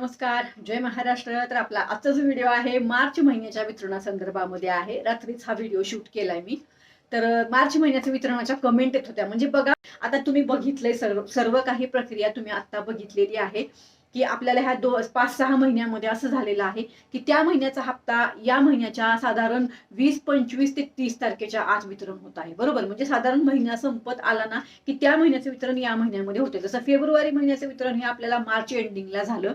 नमस्कार, जय महाराष्ट्र. तर आपला आजचा जो व्हिडिओ आहे मार्च महिन्याच्या वितरणासंदर्भामध्ये आहे. रात्रीच हा व्हिडिओ शूट केलाय मी. तर मार्च महिन्याच्या वितरणाच्या कमेंट येत होत्या. म्हणजे बघा, आता तुम्ही बघितलंय सर्व सर्व काही प्रक्रिया तुम्ही आता बघितलेली आहे की आपल्याला ह्या 5-6 महिन्यामध्ये असं झालेलं आहे की त्या महिन्याचा हप्ता या महिन्याच्या साधारण 20, 25 ते 30 तारखेच्या आत वितरण होत आहे. बरोबर, म्हणजे साधारण महिना संपत आला ना की त्या महिन्याचं वितरण या महिन्यामध्ये होते. जसं फेब्रुवारी महिन्याचं वितरण हे आपल्याला मार्च एंडिंगला झालं.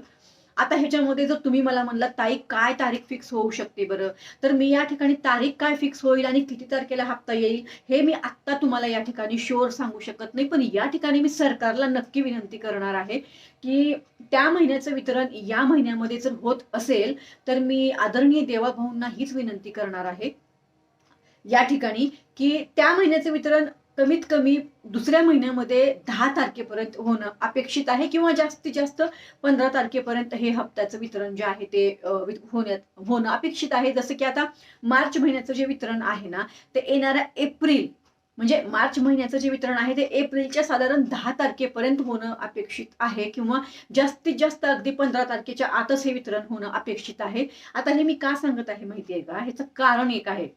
आता ह्याच्यामध्ये जर तुम्ही मला म्हणलात तारीख काय तारीख फिक्स होऊ शकते बरं, तर मी या ठिकाणी तारीख काय फिक्स होईल आणि किती तारखेला हप्ता येईल हे मी आत्ता तुम्हाला या ठिकाणी शुअर सांगू शकत नाही. पण या ठिकाणी मी सरकारला नक्की विनंती करणार आहे की त्या महिन्याचं वितरण या महिन्यामध्ये जर होत असेल तर मी आदरणीय देवाभाऊंना हीच विनंती करणार आहे या ठिकाणी की त्या महिन्याचं वितरण कमीत कमी दुसऱ्या महिन्यामध्ये 10 तारखेपर्यंत होणं अपेक्षित आहे किंवा जास्तीत जास्त 15 तारखेपर्यंत हे हप्त्याचं वितरण जे आहे ते होणं अपेक्षित आहे. जसं की आता मार्च महिन्याचं जे वितरण आहे ना ते येणाऱ्या एप्रिल, म्हणजे मार्च महिन्याचं जे वितरण आहे ते एप्रिलच्या साधारण 10 तारखेपर्यंत होणं अपेक्षित आहे किंवा जास्तीत जास्त अगदी 15 तारखेच्या आतच हे वितरण होणं अपेक्षित आहे. आता हे मी का सांगत आहे माहिती आहे का, ह्याचं कारण एक आहे.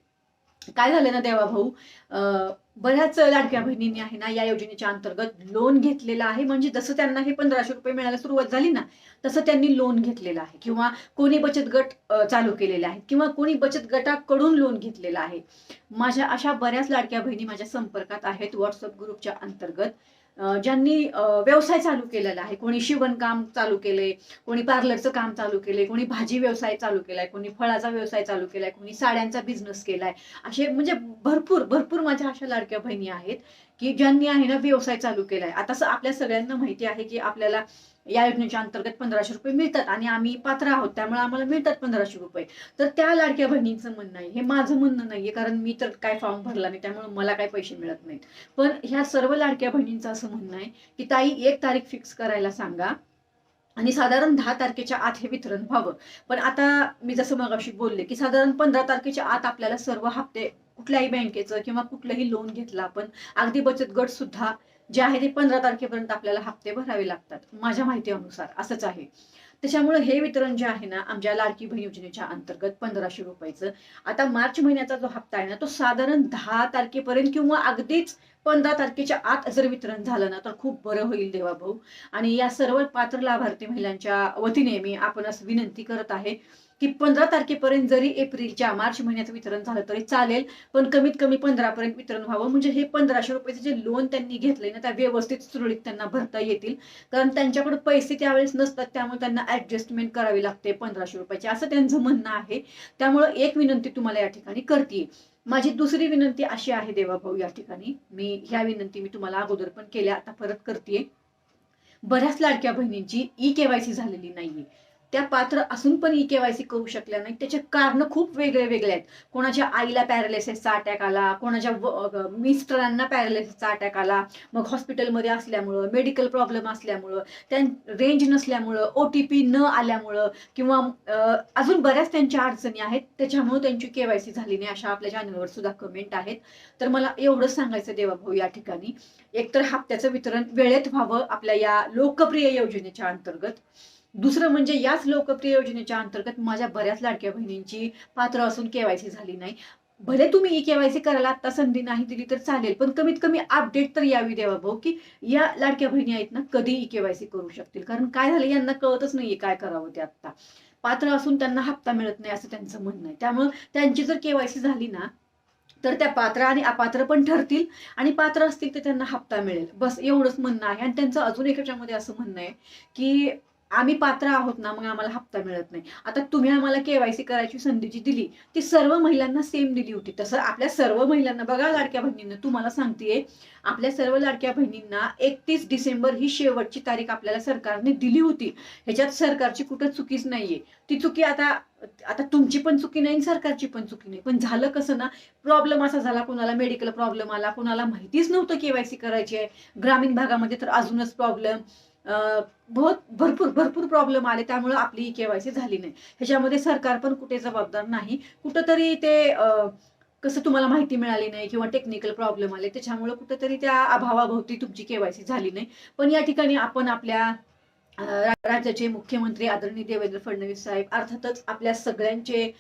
काय झालं ना देवाभाऊ, बऱ्याच लाडक्या बहिणींनी आहे ना या योजनेच्या अंतर्गत लोन घेतलेलं आहे. म्हणजे जसं त्यांना हे 1500 रुपये मिळायला सुरुवात झाली ना तसं त्यांनी लोन घेतलेलं आहे किंवा कोणी बचत गट चालू केलेले आहेत किंवा कोणी बचत गटाकडून लोन घेतलेलं आहे. माझ्या अशा बऱ्याच लाडक्या बहिणी माझ्या संपर्कात आहेत व्हॉट्सअप ग्रुपच्या अंतर्गत, ज्यांनी व्यवसाय चालू केलेला आहे. कोणी शिवणकाम चालू केले, कोणी पार्लरचं काम चालू केले, कोणी भाजी व्यवसाय चालू केलाय, कोणी फळाचा व्यवसाय चालू केलाय, कोणी साड्यांचा बिझनेस केलाय. असे म्हणजे भरपूर भरपूर माझ्या अशा लाडक्या बहिणी आहेत की ज्यांनी आहे ना व्यवसाय चालू केलाय. आता आपल्या सगळ्यांना माहिती आहे की आपल्याला या योजनेच्या अंतर्गत 1500 रुपये मिळतात आणि आम्ही पात्र आहोत त्यामुळे आम्हाला मिळतात 1500 रुपये. तर त्या लाडक्या बहिणींचं म्हणणं आहे, हे माझं म्हणणं नाहीये कारण मी तर काय फॉर्म भरला नाही त्यामुळे मला काही पैसे मिळत नाहीत. पण ह्या सर्व लाडक्या बहिणींचं असं म्हणणं आहे की ताई 1 तारीख फिक्स करायला सांगा आणि साधारण 10 तारखेच्या आत हे वितरण व्हावं. पण आता मी जसं मगाशी बोलले की साधारण 15 तारखेच्या आत आपल्याला सर्व हप्ते कुठल्याही बँकेचं किंवा कुठलंही लोन घेतलं आपण, अगदी बचत गट सुद्धा जे आहे ते 15 तारखेपर्यंत आपल्याला हप्ते भरावे लागतात. माझ्या माहिती अनुसार असंच आहे. त्याच्यामुळे हे वितरण जे आहे ना आमच्या लाडकी बहीण योजनेच्या अंतर्गत 1500 रुपयाचं, आता मार्च महिन्याचा जो हप्ता आहे ना तो साधारण 10 तारखेपर्यंत किंवा अगदीच 15 तारखेच्या आत जर वितरण झालं ना तर खूप बरं होईल देवाभाऊ. आणि या सर्व पात्र लाभार्थी महिलांच्या वतीने मी आपणास विनंती करत आहे की 15 तारखेपर्यंत जरी एप्रिलच्या मार्च महिन्याचं वितरण झालं तरी चालेल, पण कमीत कमी 15 पर्यंत वितरण व्हावं. म्हणजे हे 1500 रुपयाचे जे लोन त्यांनी घेतलंय ना त्या व्यवस्थित सुरळीत त्यांना भरता येतील. कारण त्यांच्याकडे पैसे त्यावेळेस नसतात त्यामुळे त्यांना ऍडजस्टमेंट करावी लागते 1500 रुपयाची, असं त्यांचं म्हणणं आहे. त्यामुळे एक विनंती तुम्हाला या ठिकाणी करते. माझी दुसरी विनंती अशी आहे देवाभाऊ, या ठिकाणी ह्या विनंती मी तुम्हाला अगोदर पण केल्या आता परत करते. बऱ्याच लाडक्या बहिणींची ई-केवायसी झालेली नाहीये. त्या पात्र असून पण ई-केवायसी करू शकल्या नाही. त्याचे कारण खूप वेगळे वेगळे आहेत. कोणाच्या आईला पॅरालिसिसचा अटॅक आला, कोणाच्या मिस्टरांना पॅरालिसिसचा अटॅक आला, मग हॉस्पिटलमध्ये असल्यामुळं, मेडिकल प्रॉब्लेम असल्यामुळं, रेंज नसल्यामुळं, OTP न आल्यामुळं किंवा अजून बऱ्याच त्यांच्या अडचणी आहेत. त्याच्यामुळे त्यांची केवायसी झाली नाही अशा आपल्या चॅनलवर सुद्धा कमेंट आहेत. तर मला एवढंच सांगायचं देवाभाऊ या ठिकाणी, एकतर हप्त्याचं वितरण वेळेत व्हावं आपल्या या लोकप्रिय योजनेच्या अंतर्गत. दुसरं म्हणजे याच लोकप्रिय योजनेच्या अंतर्गत माझ्या बऱ्याच लाडक्या बहिणींची पात्र असून केवायसी झाली नाही. भले तुम्ही ई-केवायसी करायला आता संधी नाही दिली तर चालेल, पण कमीत कमी अपडेट तर यावी देवाभाऊ की या लाडक्या बहिणी आहेत ना कधी ई-केवायसी करू शकतील. कारण काय झालं यांना कळतच नाहीये काय करावं ते. आता पात्र असून त्यांना हप्ता मिळत नाही असं त्यांचं म्हणणं आहे. त्यामुळे त्यांची जर केवायसी झाली ना तर त्या पात्र आणि अपात्र पण ठरतील आणि पात्र असतील तर त्यांना हप्ता मिळेल. बस एवढंच म्हणणं आहे. आणि त्यांचं अजून एक याच्यामध्ये असं म्हणणं आहे की आम्ही पात्र आहोत ना मग आम्हाला हप्ता मिळत नाही. आता तुम्ही आम्हाला केवायसी करायची संधी जी दिली ती सर्व महिलांना सेम दिली होती. तसं आपल्या सर्व महिलांना बघा लाडक्या बहिणींना तुम्हाला सांगतेय, आपल्या सर्व लाडक्या बहिणींना 31 डिसेंबर ही शेवटची तारीख आपल्याला सरकारने दिली होती. ह्याच्यात सरकारची कुठं चुकीच नाहीये. ती चुकी आता आता तुमची पण चुकी नाही सरकारची पण चुकी नाही. पण झालं कसं ना, प्रॉब्लेम असा झाला, कुणाला मेडिकल प्रॉब्लेम आला, कुणाला माहितीच नव्हतं केवायसी करायची आहे. ग्रामीण भागामध्ये तर अजूनच प्रॉब्लेम, भरपूर भरपूर प्रॉब्लेम आले त्यामुळे आपली केवायसी झाली नाही. ह्याच्यामध्ये सरकार पण कुठे जबाबदार नाही. कुठंतरी ते कसं तुम्हाला माहिती मिळाली नाही किंवा टेक्निकल प्रॉब्लेम आले त्याच्यामुळे कुठेतरी त्या अभावाभोवती तुमची केवायसी झाली नाही. पण या ठिकाणी आपण आपल्या राज्याचे मुख्यमंत्री आदरणीय देवेंद्र फडणवीस साहेब, अर्थातच आपल्या सगळ्यांचे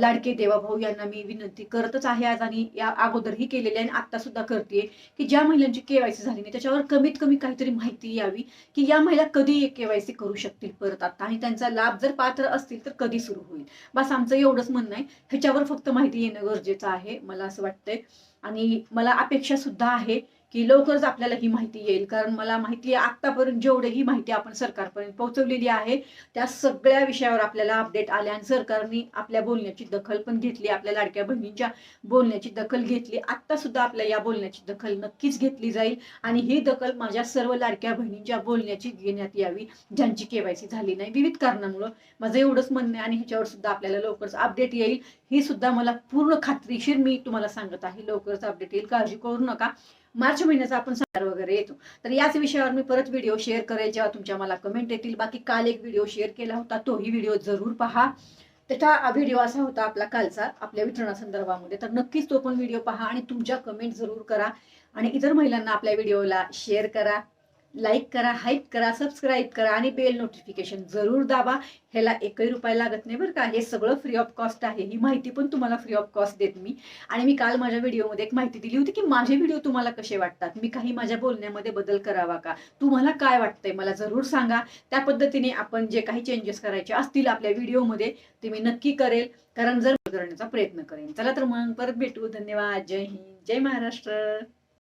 लाडके देवाभाऊ यांना मी विनंती करतच आहे आज, आणि या अगोदरही केलेली आहे आणि आता सुद्धा करते, की ज्या महिलांची केवायसी झाली नाही त्याच्यावर कमीत कमी काहीतरी माहिती यावी, की या महिला कधी केवायसी करू शकतील परत आता, आणि त्यांचा लाभ जर पात्र असतील तर कधी सुरू होईल. बस आमचं एवढंच म्हणणं आहे. ह्याच्यावर फक्त माहिती येणं गरजेचं आहे, मला असं वाटतंय. आणि मला अपेक्षा सुद्धा आहे की लवकरच आपल्याला ही माहिती येईल, कारण मला माहिती आहे आतापर्यंत जेवढी ही माहिती आपण सरकारपर्यंत पोहोचवलेली आहे त्या सगळ्या विषयावर आपल्याला अपडेट आले, आणि सरकारने आपल्या बोलण्याची दखल पण घेतली, आपल्या लाडक्या बहिणींच्या बोलण्याची दखल घेतली. आता सुद्धा आपल्या या बोलण्याची दखल नक्कीच घेतली जाईल, आणि ही दखल माझ्या सर्व लाडक्या बहिणींच्या बोलण्याची घेण्यात यावी ज्यांची केवायसी झाली नाही विविध कारणामुळे. माझं एवढंच म्हणणं आहे, आणि ह्याच्यावर सुद्धा आपल्याला लवकरच अपडेट येईल ही सुद्धा मला पूर्ण खात्रीशीर मी तुम्हाला सांगत आहे. लवकरच अपडेट येईल, काळजी करू नका. मार्च महिन्याचा आपण सार वगैरे येतो, तर याच विषयावर मी परत व्हिडिओ शेअर करेल जेव्हा तुमच्या मला कमेंट येतील. बाकी काल एक व्हिडिओ शेअर केला होता, तोही व्हिडिओ जरूर पहा. त्याचा व्हिडिओ असा होता आपला कालचा आपल्या वितरणासंदर्भामध्ये, तर नक्कीच तो पण व्हिडिओ पहा आणि तुमच्या कमेंट जरूर करा, आणि इतर महिलांना आपल्या व्हिडिओला शेअर करा, लाईक करा, हाईप करा, सबस्क्राईब करा, आणि बेल नोटिफिकेशन जरूर दाबा. ह्याला एकही रुपया लागत नाही बरं का, हे सगळं फ्री ऑफ कॉस्ट आहे. ही माहिती पण तुम्हाला फ्री ऑफ कॉस्ट देत मी. आणि मी काल माझ्या व्हिडिओमध्ये एक माहिती दिली होती की माझे व्हिडिओ तुम्हाला कसे वाटतात, मी काही माझ्या बोलण्यामध्ये बदल करावा का, तुम्हाला काय वाटतंय मला जरूर सांगा. त्या पद्धतीने आपण जे काही चेंजेस करायचे असतील आपल्या व्हिडिओमध्ये ते मी नक्की करेल, कारण जर करण्याचा प्रयत्न करेन. चला तर मग परत भेटू. धन्यवाद. जय हिंद, जय महाराष्ट्र.